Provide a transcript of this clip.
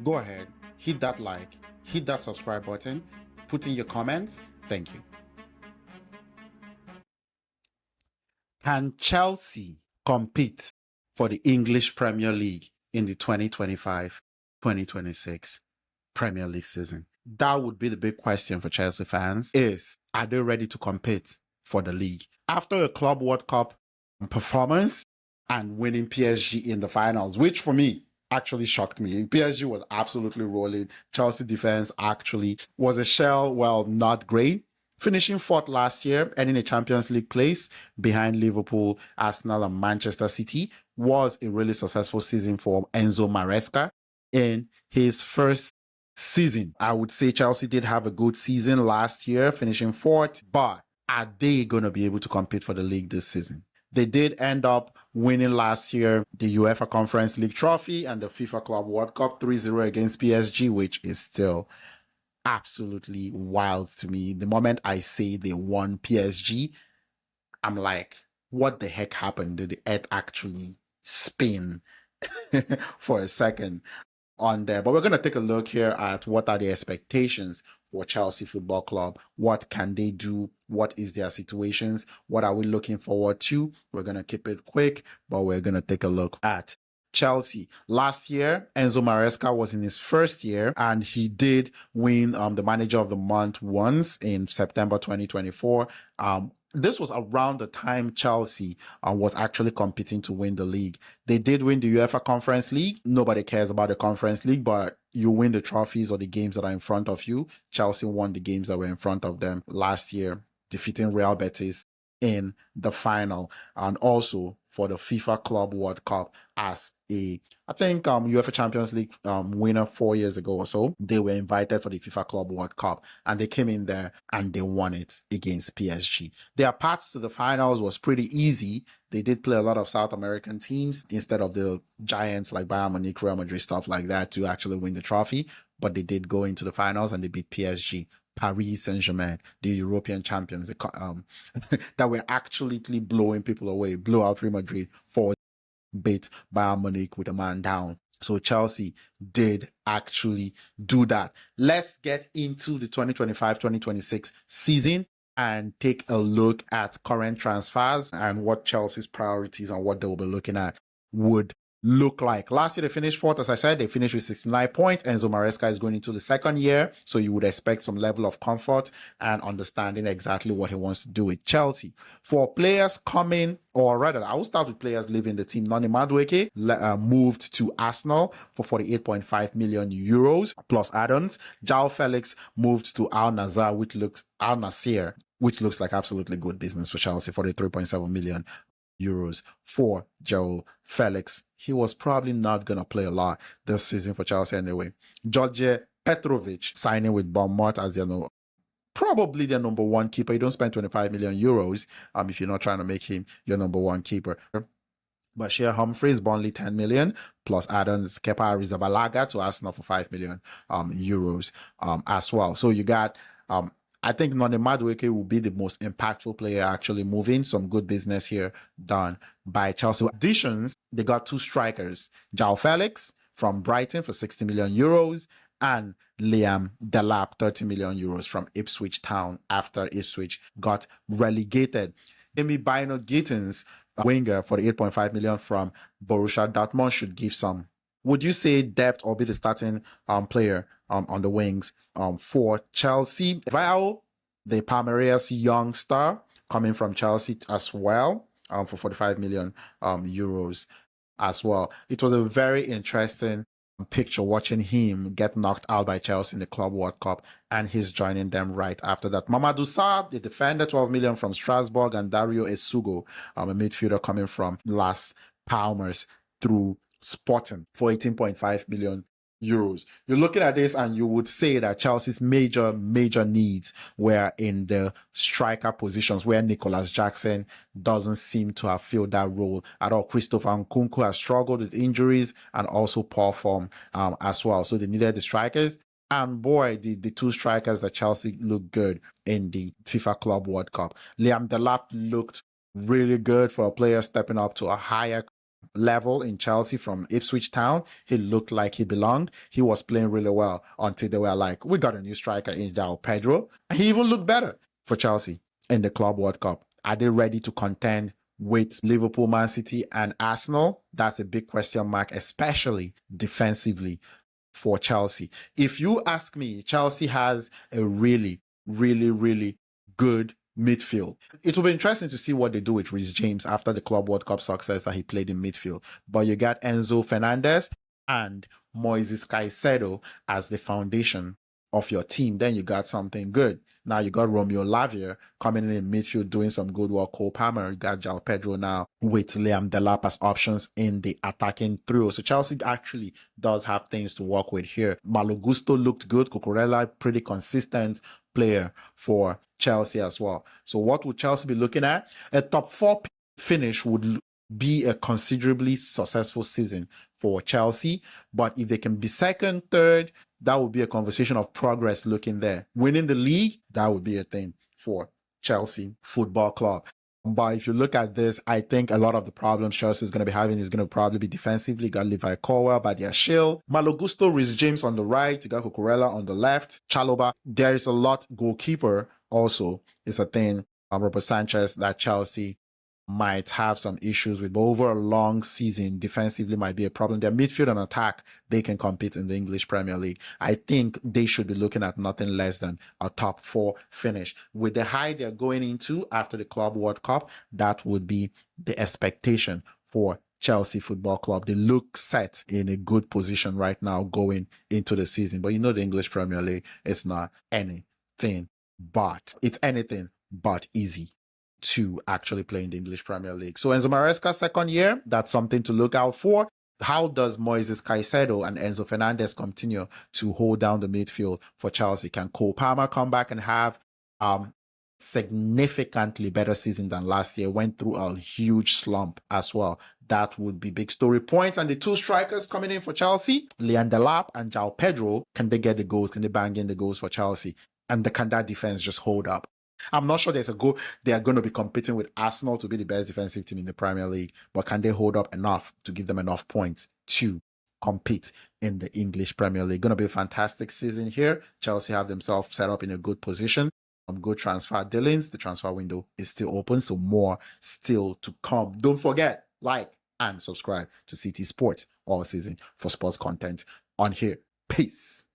go ahead, hit that like, hit that subscribe button, put in your comments. Thank you. Can Chelsea compete for the English Premier League in the 2025-2026 Premier League season? That would be the big question for Chelsea fans, are they ready to compete for the league? After a Club World Cup performance and winning PSG in the finals, which for me actually shocked me. PSG was absolutely rolling. Chelsea defense actually was a shell, well, not great. Finishing fourth last year, ending a Champions League place behind Liverpool, Arsenal, and Manchester City was a really successful season for Enzo Maresca in his first season. I would say Chelsea did have a good season last year, finishing fourth, but are they going to be able to compete for the league this season? They did end up winning last year the UEFA Conference League trophy and the FIFA Club World Cup 3-0 against PSG, which is still absolutely wild to me. The moment I say they won PSG, I'm like, what the heck happened? Did the earth actually spin for a second on there? But we're going to take a look here at what are the expectations for Chelsea Football Club. What can they do? What is their situations? What are we looking forward to? We're going to keep it quick, but we're going to take a look at Chelsea. Last year, Enzo Maresca was in his first year and he did win the Manager of the Month once in September 2024. This was around the time Chelsea was actually competing to win the league. They did win the UEFA Conference League. Nobody cares about the Conference League, but you win the trophies or the games that are in front of you. Chelsea won the games that were in front of them last year, defeating Real Betis in the final, and also for the FIFA Club World Cup as I think UEFA Champions League winner 4 years ago or so. They were invited for the FIFA Club World Cup and they came in there and they won it against PSG. Their path to the finals was pretty easy. They did play a lot of South American teams instead of the giants like Bayern Munich, Real Madrid, stuff like that to actually win the trophy, but they did go into the finals and they beat PSG. Paris Saint-Germain, the European champions, that were actually blowing people away, blew out Real Madrid for beat Bayern Munich with a man down. So Chelsea did actually do that. Let's get into the 2025-2026 season and take a look at current transfers and what Chelsea's priorities and what they'll be looking at would look like. Last year they finished fourth. As I said, they finished with 69 points. Enzo Maresca is going into the second year, so you would expect some level of comfort and understanding exactly what he wants to do with Chelsea. For players coming, or rather, I will start with players leaving the team. Noni Madueke moved to Arsenal for 48.5 million euros plus add-ons. João Felix moved to Al Nassr, which looks like absolutely good business for Chelsea, 43.7 million euros for João Felix. He was probably not going to play a lot this season for Chelsea anyway. George Petrovic signing with Bournemouth as probably their number one keeper. You don't spend 25 million euros if you're not trying to make him your number one keeper. Bashir Humphreys, Burnley 10 million, plus add-ons Kepa Arrizabalaga to Arsenal for 5 million euros as well. So you got I think Noni Madueke will be the most impactful player actually moving. Some good business here done by Chelsea. Additions, they got two strikers. João Felix from Brighton for 60 million euros and Liam Delap, 30 million euros from Ipswich Town after Ipswich got relegated. Amy Bino Gittins, winger for the 8.5 million from Borussia Dortmund, should give some, would you say, depth or be the starting player on the wings for Chelsea. Val, the Palmeiras young star, coming from Chelsea as well for 45 million euros as well. It was a very interesting picture watching him get knocked out by Chelsea in the Club World Cup, and he's joining them right after that. Mamadou Sarr, the defender, 12 million from Strasbourg, and Dario Esugo, a midfielder coming from Las Palmas through Sporting for 18.5 million euros. You're looking at this and you would say that Chelsea's major needs were in the striker positions, where Nicholas Jackson doesn't seem to have filled that role at all. Christopher Nkunku has struggled with injuries and also poor form as well. So they needed the strikers. And boy, the two strikers that Chelsea looked good in the FIFA Club World Cup. Liam Delap looked really good for a player stepping up to a higher level in Chelsea from Ipswich Town. He looked like he belonged. He was playing really well until they were like, we got a new striker in Pedro. And he even looked better for Chelsea in the Club World Cup. Are they ready to contend with Liverpool, Man City, and Arsenal? That's a big question mark, especially defensively for Chelsea. If you ask me, Chelsea has a really, really, really good midfield. It will be interesting to see what they do with Reece James after the Club World Cup success that he played in midfield. But you got Enzo Fernandez and Moises Caicedo as the foundation of your team. Then you got something good. Now you got Romeo Lavia coming in midfield doing some good work. Cole Palmer, you got João Pedro now with Liam Delap as options in the attacking trio. So Chelsea actually does have things to work with here. Malo Gusto looked good. Cucurella, pretty consistent player for Chelsea as well. So what would Chelsea be looking at? A top 4 finish would be a considerably successful season for Chelsea. But if they can be second, third, that would be a conversation of progress looking there. Winning the league, that would be a thing for Chelsea Football Club. But if you look at this, I think a lot of the problems Chelsea is going to be having is going to probably be defensively. You got Levi Colwell, Badia Shield, Malo Gusto, Reece James on the right, you got Cucurella on the left, Chalobah. There is a lot. Goalkeeper also is a thing. Robert Sanchez that Chelsea might have some issues with, but over a long season, defensively might be a problem. Their midfield and attack, they can compete in the English Premier League. I think they should be looking at nothing less than a top 4 finish. With the high they're going into after the Club World Cup, that would be the expectation for Chelsea Football Club. They look set in a good position right now going into the season. But you know the English Premier League, it's not anything but, it's anything but easy to actually play in the English Premier League. So Enzo Maresca's second year, that's something to look out for. How does Moises Caicedo and Enzo Fernandez continue to hold down the midfield for Chelsea? Can Cole Palmer come back and have significantly better season than last year? Went through a huge slump as well. That would be big story points. And the 2 strikers coming in for Chelsea, Liam Delap and João Pedro, can they get the goals? Can they bang in the goals for Chelsea? And can that defense just hold up? I'm not sure there's a goal. They are going to be competing with Arsenal to be the best defensive team in the Premier League, but can they hold up enough to give them enough points to compete in the English Premier League? Going to be a fantastic season here. Chelsea have themselves set up in a good position. Good transfer dealings. The transfer window is still open, so more still to come. Don't forget, like and subscribe to CT Sports all season for sports content on here. Peace.